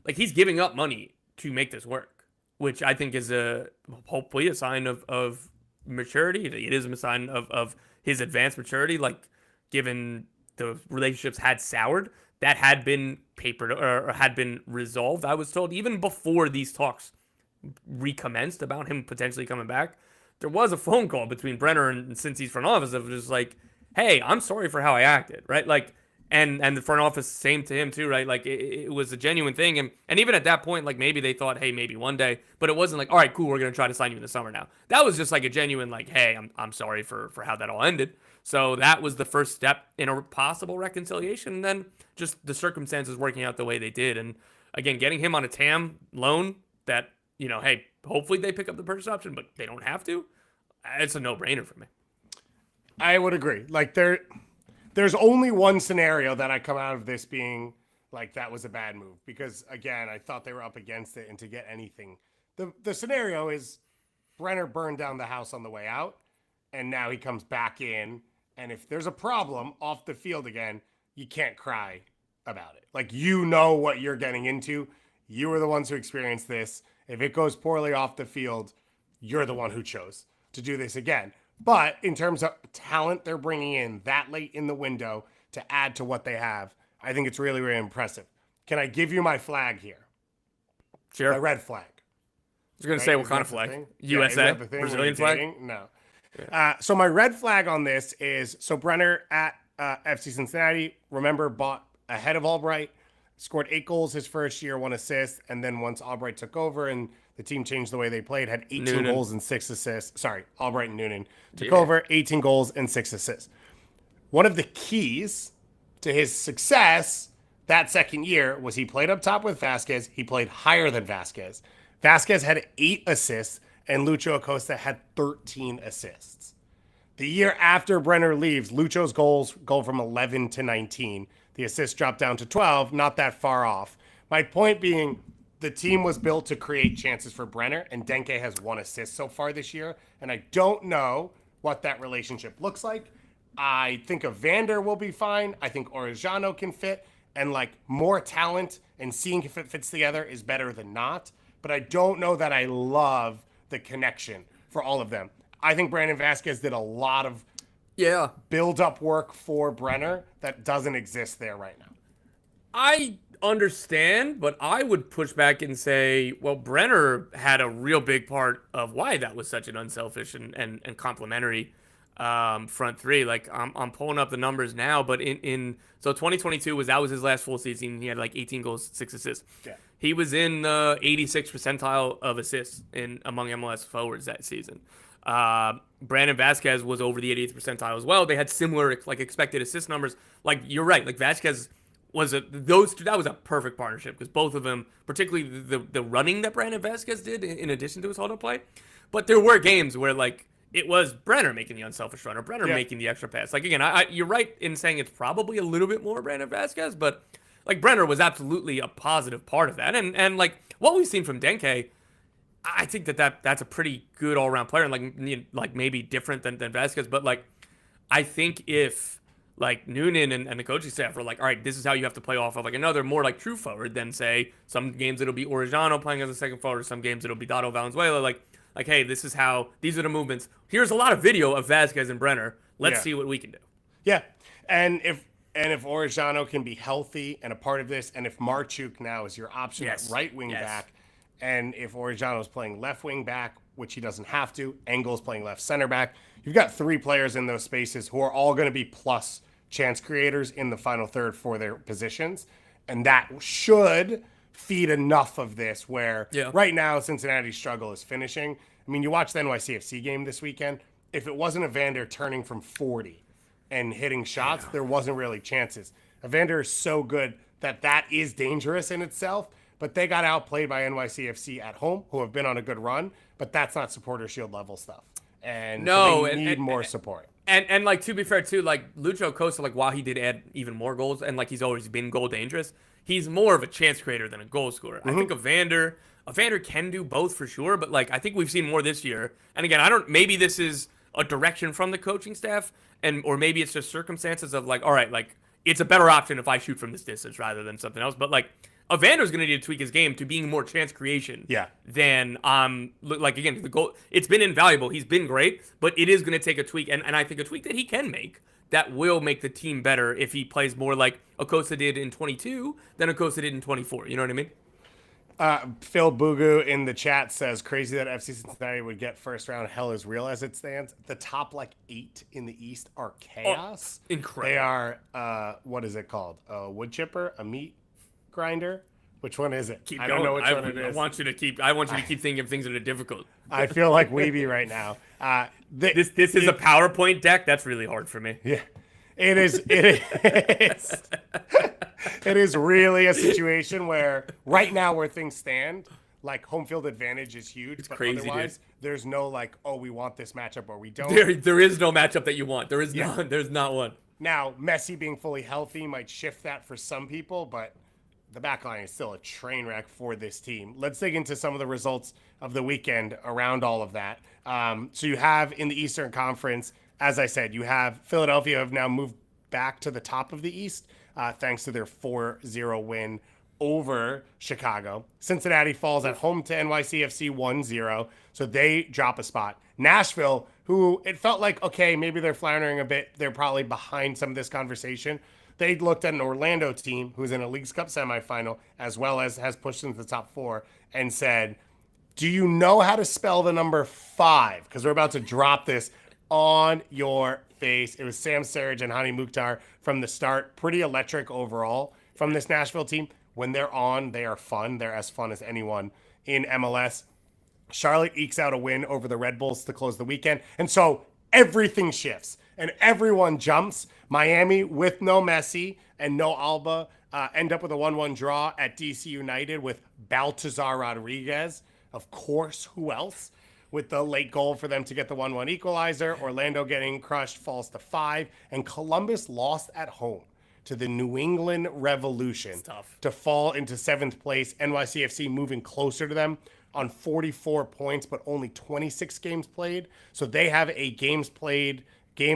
like he's giving up money to make this work, which I think is hopefully a sign of maturity. It is a sign of his advanced maturity. Like, given the relationships had soured, that had been papered or had been resolved. I was told even before these talks recommenced about him potentially coming back, there was a phone call between Brenner and Cincy's front office of just like, hey, I'm sorry for how I acted, right? Like, and the front office, same to him too, right? Like, it was a genuine thing. And even at that point, like, maybe they thought, hey, maybe one day, but it wasn't like, all right, cool, we're going to try to sign you in the summer now. That was just like a genuine, like, hey, I'm sorry for how that all ended. So that was the first step in a possible reconciliation. And then just the circumstances working out the way they did. And again, getting him on a TAM loan that, you know, hey, hopefully they pick up the purchase option, but they don't have to. It's a no-brainer for me. I would agree. Like, there's only one scenario that I come out of this being like that was a bad move, because again, I thought they were up against it, and to get anything, the scenario is Brenner burned down the house on the way out, and now he comes back in, and if there's a problem off the field again, you can't cry about it. Like, you know what you're getting into. You were the ones who experienced this. If it goes poorly off the field, you're the one who chose to do this again. But in terms of talent they're bringing in that late in the window to add to what they have, I think it's really, really impressive. Can I give you my flag here? Sure. My red flag. I was going to say, what kind of flag? USA? Brazilian flag? No. Yeah. So my red flag on this is, so Brenner at FC Cincinnati, remember, bought ahead of Albright, scored 8 goals his first year, 1 assist, and then once Albright took over and the team changed the way they played, had 18 goals and 6 assists. Sorry, Albright and Noonan took over, 18 goals and 6 assists. One of the keys to his success that second year was he played up top with Vasquez. He played higher than Vasquez. Vasquez had 8 assists, and Lucho Acosta had 13 assists. The year after Brenner leaves, Lucho's goals go from 11 to 19. The assists drop down to 12, not that far off. My point being, the team was built to create chances for Brenner, and Denke has 1 assist so far this year, and I don't know what that relationship looks like. I think Evander will be fine. I think Orejano can fit, and like, more talent and seeing if it fits together is better than not, but I don't know that I love the connection for all of them. I think Brandon Vasquez did a lot of build-up work for Brenner that doesn't exist there right now. I understand, but I would push back and say, well, Brenner had a real big part of why that was such an unselfish and complimentary front three. Like, I'm pulling up the numbers now, but so 2022 was his last full season. He had like 18 goals, 6 assists. Yeah. He was in the 86th percentile of assists among MLS forwards that season. Brandon Vasquez was over the 80th percentile as well. They had similar like expected assist numbers. Like, you're right. Like, Vasquez that was a perfect partnership, because both of them, particularly the running that Brandon Vasquez did in addition to his hold-up play. But there were games where like it was Brenner making the unselfish run or Brenner making the extra pass. Like, again, you're right in saying it's probably a little bit more Brandon Vasquez, but like, Brenner was absolutely a positive part of that. And like, what we've seen from Denke, I think that's a pretty good all-around player, and like maybe different than Vasquez, but like, I think if like Noonan and the coaching staff were like, all right, this is how you have to play off of like another more like true forward, then say some games it'll be Orejano playing as a second forward, some games it'll be Dado Valenzuela, like, hey, these are the movements. Here's a lot of video of Vasquez and Brenner. Let's see what we can do. Yeah. And if Orejano can be healthy and a part of this, and if Marchuk now is your option at right wing back, and if Orejano's playing left wing back, which he doesn't have to, Engel's playing left center back, you've got 3 players in those spaces who are all going to be plus chance creators in the final third for their positions. And that should feed enough of this where right now Cincinnati's struggle is finishing. I mean, you watch the NYCFC game this weekend. If it wasn't Evander turning from 40 and hitting shots, there wasn't really chances. Evander is so good that is dangerous in itself, but they got outplayed by NYCFC at home, who have been on a good run, but that's not supporter shield level stuff. And so they need more support. And like, to be fair too, like Lucho Acosta, like, while he did add even more goals and like he's always been goal dangerous, he's more of a chance creator than a goal scorer. I think Evander can do both for sure, but like, I think we've seen more this year. And again, maybe this is a direction from the coaching staff, or maybe it's just circumstances of like, all right, like, it's a better option if I shoot from this distance rather than something else. But like, Evander's going to need to tweak his game to being more chance creation. Yeah. Than like again the goal. It's been invaluable. He's been great, but it is going to take a tweak, and I think a tweak that he can make that will make the team better if he plays more like Acosta did in 22 than Acosta did in 24. You know what I mean? Phil Bugu in the chat says, crazy that FC Cincinnati would get first round. Hell is real as it stands. The top 8 in the East are chaos. Oh, incredible. They are, what is it called? A wood chipper? A meat grinder? Which one is it? I don't know which one it is. I want you to keep thinking of things that are difficult. I feel like Weeby right now. This is a PowerPoint deck. That's really hard for me. Yeah. It is. It is really a situation where right now where things stand, home field advantage is huge. It's crazy, otherwise, there's no we want this matchup or we don't. There is no matchup that you want. There is none. There's not one. Now, Messi being fully healthy might shift that for some people, but the back line is still a train wreck for this team. Let's dig into some of the results of the weekend around all of that. So you have in the Eastern Conference, as I said, you have Philadelphia have now moved back to the top of the East thanks to their 4-0 win over Chicago. Cincinnati falls at home to NYCFC 1-0, so they drop a spot. Nashville, who it felt like, okay, maybe they're floundering a bit. They're probably behind some of this conversation. They looked at an Orlando team who's in a Leagues Cup semifinal, as well as has pushed into the top 4, and said, do you know how to spell the number 5? Because we're about to drop this on your face. It was Sam Surridge and Hani Mukhtar from the start. Pretty electric overall from this Nashville team. When they're on, they are fun. They're as fun as anyone in MLS. Charlotte ekes out a win over the Red Bulls to close the weekend. And so everything shifts and everyone jumps. Miami, with no Messi and no Alba, end up with a 1-1 draw at DC United with Baltazar Rodriguez. Of course, who else? With the late goal for them to get the 1-1 equalizer. Orlando getting crushed falls to 5. And Columbus lost at home to the New England Revolution to fall into 7th place. NYCFC moving closer to them on 44 points, but only 26 games played. So they have a game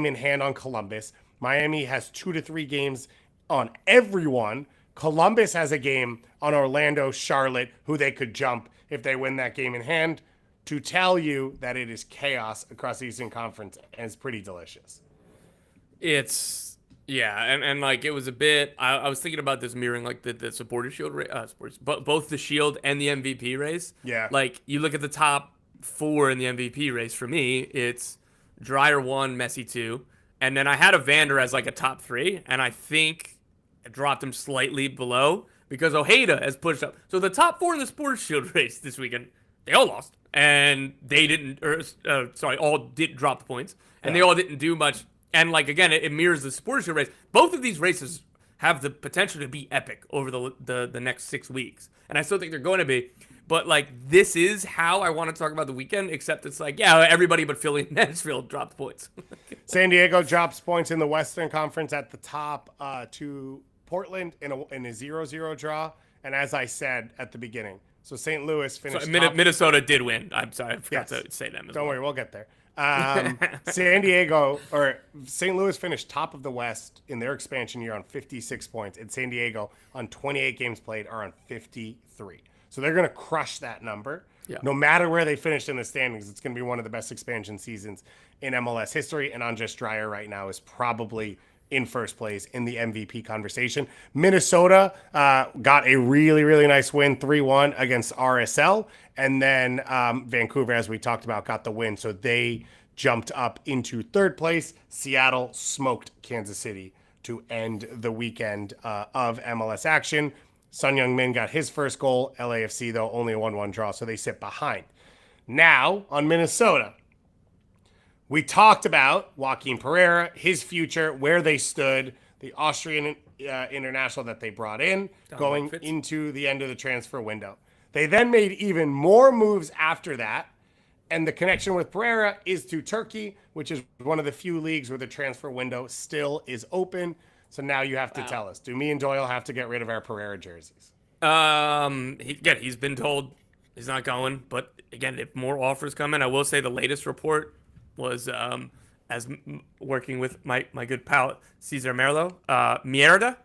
in hand on Columbus. Miami has 2 to 3 games on everyone. Columbus has a game on Orlando, Charlotte, who they could jump if they win that game in hand. To tell you that it is chaos across the Eastern Conference, and it's pretty delicious. It's, and it was a bit, I was thinking about this mirroring the Supporter Shield race, both the Shield and the MVP race. Yeah. You look at the top 4 in the MVP race, for me, it's Dreyer 1, Messi 2, and then I had Evander as a top 3, and I think I dropped him slightly below because Ojeda has pushed up. So the top 4 in the Supporter Shield race this weekend, they all lost. And they didn't, all did drop the points, and they all didn't do much. And again, it mirrors the Supporter Shield race. Both of these races have the potential to be epic over the next 6 weeks, and I still think they're going to be. But this is how I want to talk about the weekend, except it's everybody but Philly and Nashville dropped points. San Diego drops points in the Western Conference at the top to Portland in a 0-0 draw, and as I said at the beginning. So St. Louis finished Minnesota did win. I'm sorry, I forgot to say them. Don't worry, we'll get there. St. Louis finished top of the West in their expansion year on 56 points, and San Diego on 28 games played are on 53. So they're going to crush that number. Yeah. No matter where they finish in the standings, it's going to be one of the best expansion seasons in MLS history, and Andres Dreyer right now is probably in first place in the MVP conversation. Minnesota got a really, really nice win, 3-1 against RSL. And then Vancouver, as we talked about, got the win. So they jumped up into 3rd place. Seattle smoked Kansas City to end the weekend of MLS action. Son Heung-min got his first goal. LAFC, though, only a 1-1 draw, so they sit behind. Now, on Minnesota, we talked about Joaquin Pereira, his future, where they stood, the Austrian international that they brought in, going into the end of the transfer window. They then made even more moves after that, and the connection with Pereira is to Turkey, which is one of the few leagues where the transfer window still is open. So now you have to tell us, do me and Doyle have to get rid of our Pereira jerseys? He's been told he's not going, but again, if more offers come in, I will say the latest report was working with my good pal Cesar Merlo, Mierda,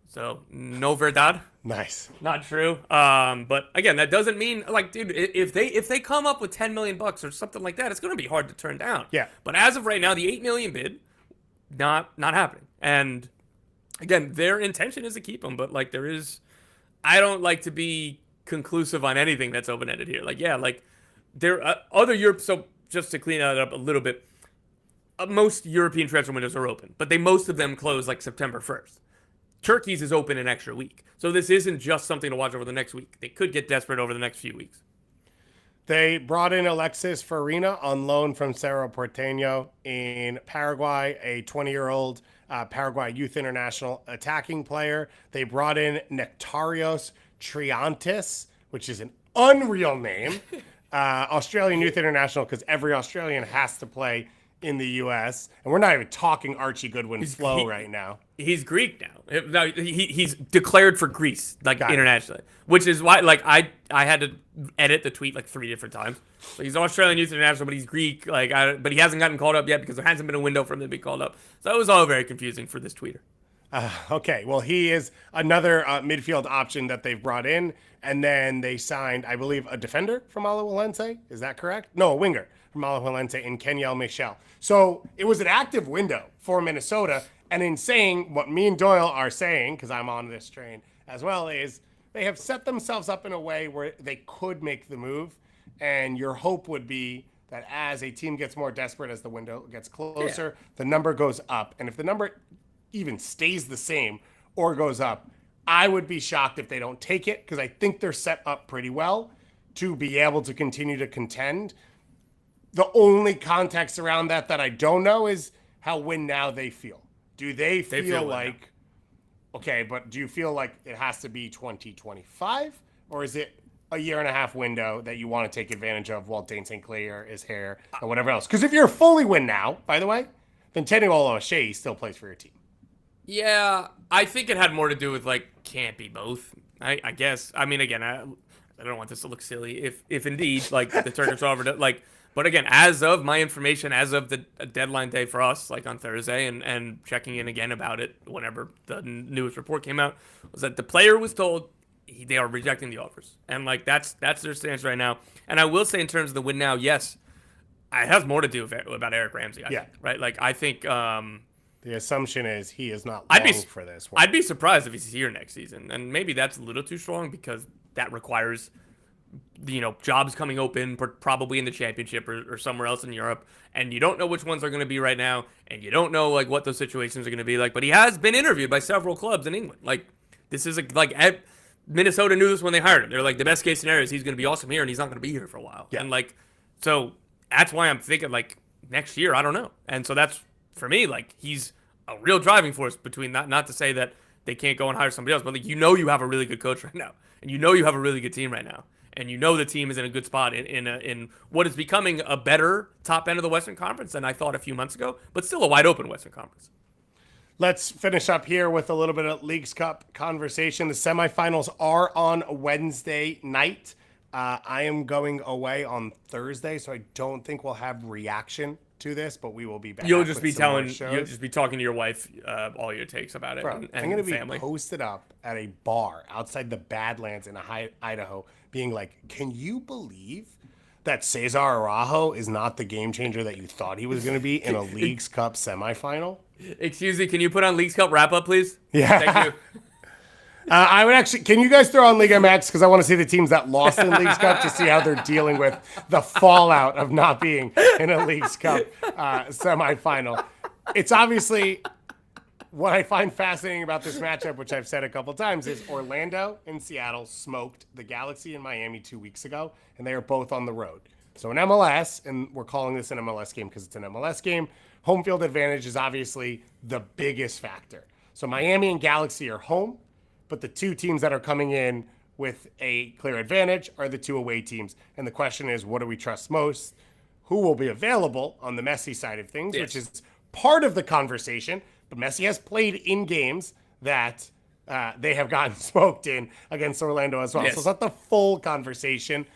so no verdad Nice. Not true. But again, that doesn't mean like, dude, if they come up with 10 million bucks or something like that, it's going to be hard to turn down. Yeah. But as of right now, the 8 million bid, not happening. And again, their intention is to keep him, but like I don't like to be conclusive on anything that's open ended here. Like, yeah, like there are other Europe. So just to clean that up a little bit, most European transfer windows are open, but most of them close like September 1st. Turkey's is open an extra week. So this isn't just something to watch over the next week. They could get desperate over the next few weeks. They brought in Alexis Farina on loan from Cerro Porteño in Paraguay, a 20-year-old Paraguay youth international attacking player. They brought in Nectarios Triantis, which is an unreal name, Australian youth international, because every Australian has to play in the U.S. And we're not even talking Archie Goodwin flow right now. He's Greek now. No, he's declared for Greece, like internationally, which is why, like, I had to edit the tweet like 3 different times. So he's Australian youth international, but he's Greek, like, but he hasn't gotten called up yet because there hasn't been a window for him to be called up. So it was all very confusing for this tweeter. Okay, well, he is another midfield option that they've brought in, and then they signed, I believe, a defender from Alajuelense. Is that correct? No, a winger from Alajuelense in Kenyel Michel. So it was an active window for Minnesota, and in saying what me and Doyle are saying, because I'm on this train as well, is they have set themselves up in a way where they could make the move, and your hope would be that as a team gets more desperate, as the window gets closer, the number goes up. And if the number even stays the same or goes up, I would be shocked if they don't take it, because I think they're set up pretty well to be able to continue to contend. The only context around that I don't know is how win now they feel. Do they feel like, okay, but do you feel like it has to be 2025, or is it a year and a half window that you want to take advantage of while Dane St. Clair is here and whatever else? Because if you're fully win now, by the way, then Tenuolo O'Shea still plays for your team. Yeah, I think it had more to do with, like, can't be both, I guess. I mean, again, I don't want this to look silly. If indeed, like, the Turkish offered it, like, but again, as of my information, as of the deadline day for us, like on Thursday, and checking in again about it whenever the newest report came out, was that the player was told they are rejecting the offers. And, like, that's their stance right now. And I will say in terms of the win now, yes, it has more to do with about Eric Ramsey, I think, right? Like, I think... the assumption is he is not long for this one. I'd be surprised if he's here next season. And maybe that's a little too strong because that requires, jobs coming open, probably in the championship or somewhere else in Europe. And you don't know which ones are going to be right now. And you don't know, like, what those situations are going to be like. But he has been interviewed by several clubs in England. Like, this is, Minnesota knew this when they hired him. They're like, the best case scenario is he's going to be awesome here and he's not going to be here for a while. Yeah. And, like, so that's why I'm thinking, like, next year, I don't know. And so that's, for me, like, he's a real driving force between that. Not to say that they can't go and hire somebody else, but, like, you have a really good coach right now, and you have a really good team right now, and the team is in a good spot in what is becoming a better top end of the Western Conference than I thought a few months ago, but still a wide open Western Conference. Let's finish up here with a little bit of Leagues Cup conversation. The semifinals are on Wednesday night. I am going away on Thursday, so I don't think we'll have reaction to this, but we will be back. You'll just be talking to your wife all your takes about it. Bro, I'm going to be posted up at a bar outside the Badlands in Idaho, being like, "Can you believe that Cesar Araujo is not the game changer that you thought he was going to be in a Leagues Cup semifinal?" Excuse me, can you put on Leagues Cup wrap up, please? Yeah, thank you. I would actually. Can you guys throw on League MX, because I want to see the teams that lost in Leagues Cup to see how they're dealing with the fallout of not being in a Leagues Cup semifinal. It's obviously what I find fascinating about this matchup, which I've said a couple times, is Orlando and Seattle smoked the Galaxy in Miami 2 weeks ago, and they are both on the road. So in MLS, and we're calling this an MLS game because it's an MLS game, home field advantage is obviously the biggest factor. So Miami and Galaxy are home, but the two teams that are coming in with a clear advantage are the two away teams. And the question is, what do we trust most? Who will be available on the Messi side of things, which is part of the conversation. But Messi has played in games that they have gotten smoked in against Orlando as well. So it's not the full conversation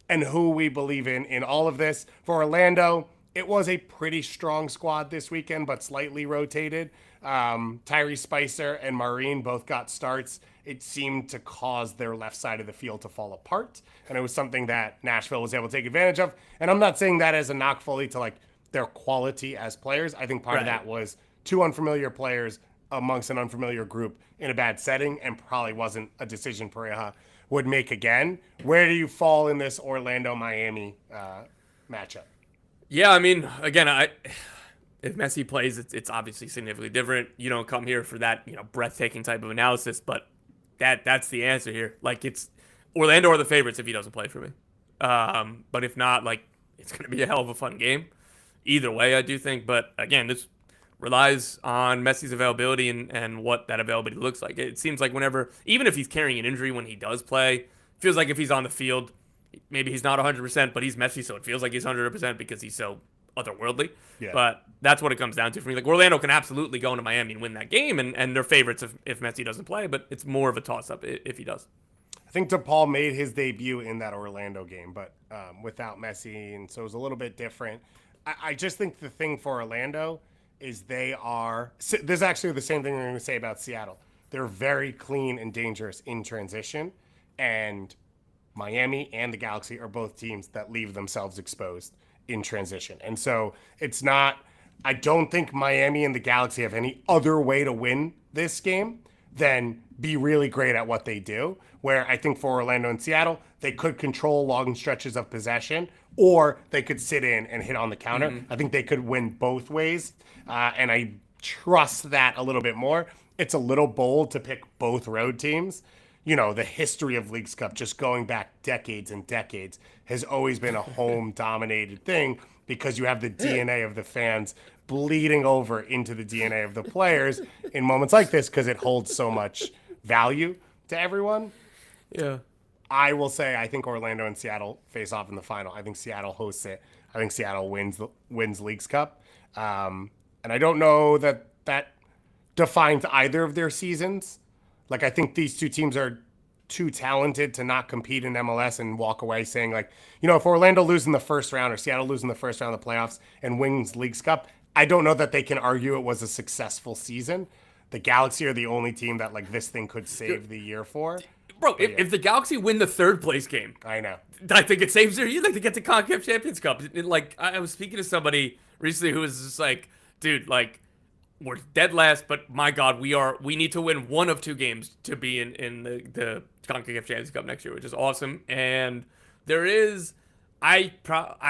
and who we believe in all of this. For Orlando, it was a pretty strong squad this weekend, but slightly rotated. Tyrese Spicer and Maureen both got starts. It seemed to cause their left side of the field to fall apart, and it was something that Nashville was able to take advantage of. And I'm not saying that as a knock fully to like their quality as players. I think part of that was two unfamiliar players amongst an unfamiliar group in a bad setting, and probably wasn't a decision Pareja would make again. Where do you fall in this Orlando-Miami matchup? Yeah, I mean, again, if Messi plays, it's obviously significantly different. You don't come here for that, breathtaking type of analysis, but that's the answer here. Like, it's Orlando are the favorites if he doesn't play for me. But if not, like, it's going to be a hell of a fun game. Either way, I do think. But again, this relies on Messi's availability and what that availability looks like. It seems like whenever, even if he's carrying an injury when he does play, feels like if he's on the field, maybe he's not 100%, but he's Messi, so it feels like he's 100% because he's so otherworldly. Yeah. But that's what it comes down to for me. Like, Orlando can absolutely go into Miami and win that game, and they're favorites if Messi doesn't play, but it's more of a toss-up if he does. I think DePaul made his debut in that Orlando game, but without Messi, and so it was a little bit different. I just think the thing for Orlando is this is actually the same thing we're going to say about Seattle. They're very clean and dangerous in transition, and Miami and the Galaxy are both teams that leave themselves exposed in transition. And so I don't think Miami and the Galaxy have any other way to win this game than be really great at what they do, where I think for Orlando and Seattle, they could control long stretches of possession, or they could sit in and hit on the counter. Mm-hmm. I think they could win both ways, and I trust that a little bit more. It's a little bold to pick both road teams. The history of Leagues Cup, just going back decades and decades, has always been a home-dominated thing because you have the DNA of the fans bleeding over into the DNA of the players in moments like this because it holds so much value to everyone. Yeah. I will say I think Orlando and Seattle face off in the final. I think Seattle hosts it. I think Seattle wins Leagues Cup. And I don't know that defines either of their seasons. Like, I think these two teams are too talented to not compete in MLS and walk away saying, like, if Orlando loses in the first round or Seattle loses in the first round of the playoffs and wins Leagues Cup, I don't know that they can argue it was a successful season. The Galaxy are the only team that, like, this thing could save the year for. Bro, if the Galaxy win the third place game, I know. I think it saves their year. Like, to get to CONCACAF Champions Cup. Like, I was speaking to somebody recently who was just like, dude, like, we're dead last, but my God, we need to win one of two games to be in the CONCACAF Champions Cup next year, which is awesome. And there is, I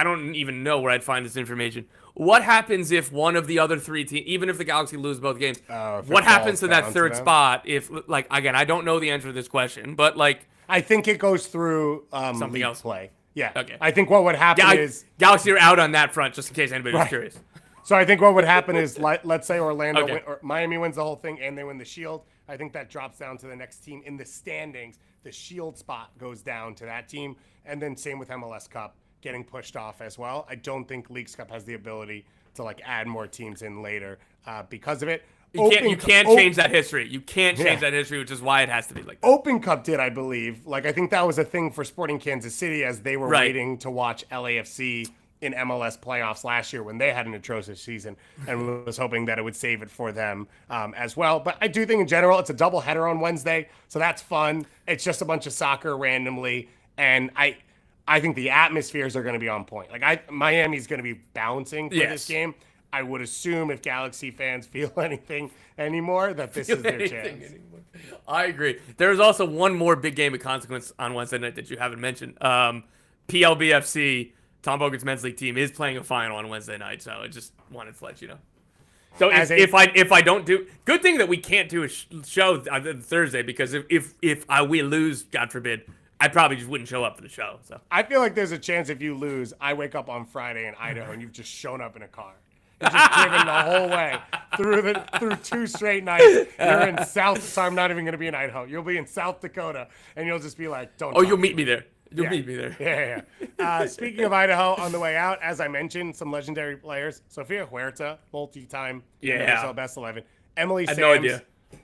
don't even know where I'd find this information. What happens if one of the other three teams, even if the Galaxy lose both games, what happens to that third spot? If, like, again, I don't know the answer to this question, but, like, I think it goes through something else. Play. Yeah. Okay. I think what would happen is Galaxy are out on that front, just in case anybody was curious. So I think what would happen is, let's say Orlando or Miami wins the whole thing and they win the Shield. I think that drops down to the next team in the standings. The Shield spot goes down to that team, and then same with MLS Cup getting pushed off as well. I don't think Leagues Cup has the ability to, like, add more teams in later because of it. You can't change that history. You can't change that history, which is why it has to be like that. Open Cup did, I believe. Like, I think that was a thing for Sporting Kansas City as they were waiting to watch LAFC in MLS playoffs last year when they had an atrocious season, and was hoping that it would save it for them as well. But I do think in general it's a doubleheader on Wednesday, so that's fun. It's just a bunch of soccer randomly, and I think the atmospheres are going to be on point. Like, Miami's going to be bouncing for this game. I would assume if Galaxy fans feel anything anymore, that this is their chance. Anymore. I agree. There's also one more big game of consequence on Wednesday night that you haven't mentioned. PLBFC, Tom Bogart's men's league team, is playing a final on Wednesday night, so I just wanted to let you know. So if I don't do, good thing that we can't do a show on Thursday, because if we lose, God forbid, I probably just wouldn't show up for the show. So I feel like there's a chance if you lose, I wake up on Friday in Idaho and you've just shown up in a car. You've just driven the whole way through 2 straight nights. You're in South, so I'm not even going to be in Idaho. You'll be in South Dakota, and you'll just be like, don't. Oh, you'll meet me there. You'll meet me there. Yeah. Speaking of Idaho, on the way out, as I mentioned, some legendary players. Sofia Huerta, multi-time NWSL Best 11. Emily Sams. No idea.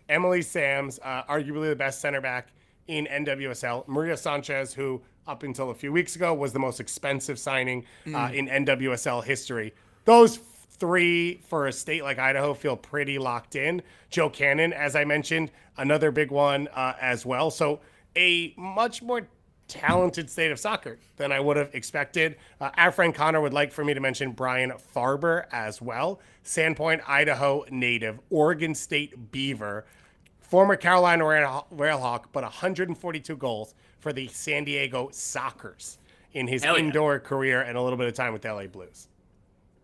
Emily Sams, arguably the best center back in NWSL. Maria Sanchez, who up until a few weeks ago was the most expensive signing in NWSL history. those three for a state like Idaho feel pretty locked in. Joe Cannon, as I mentioned, another big one as well. So a much more talented state of soccer than I would have expected. Our friend Connor would like for me to mention Brian Farber as well. Sandpoint, Idaho native, Oregon State Beaver, former Carolina Railhawk, but 142 goals for the San Diego Sockers in his indoor career and a little bit of time with the LA Blues.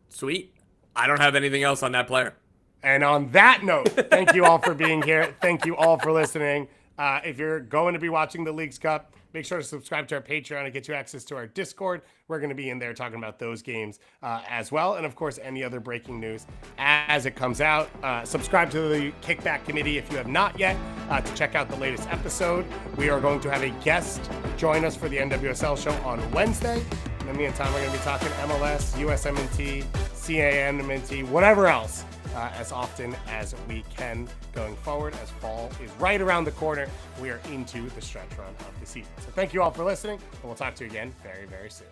Sweet. I don't have anything else on that player. And on that note, thank you all for being here. Thank you all for listening. If you're going to be watching the Leagues Cup, make sure to subscribe to our Patreon and get you access to our Discord. We're going to be in there talking about those games as well. And of course, any other breaking news as it comes out. Subscribe to the Kickback Committee if you have not yet to check out the latest episode. We are going to have a guest join us for the NWSL show on Wednesday. In the meantime, we're going to be talking MLS, USMNT, CANMNT, whatever else, as often as we can going forward, as fall is right around the corner. We are into the stretch run of the season. So thank you all for listening, and we'll talk to you again very, very soon.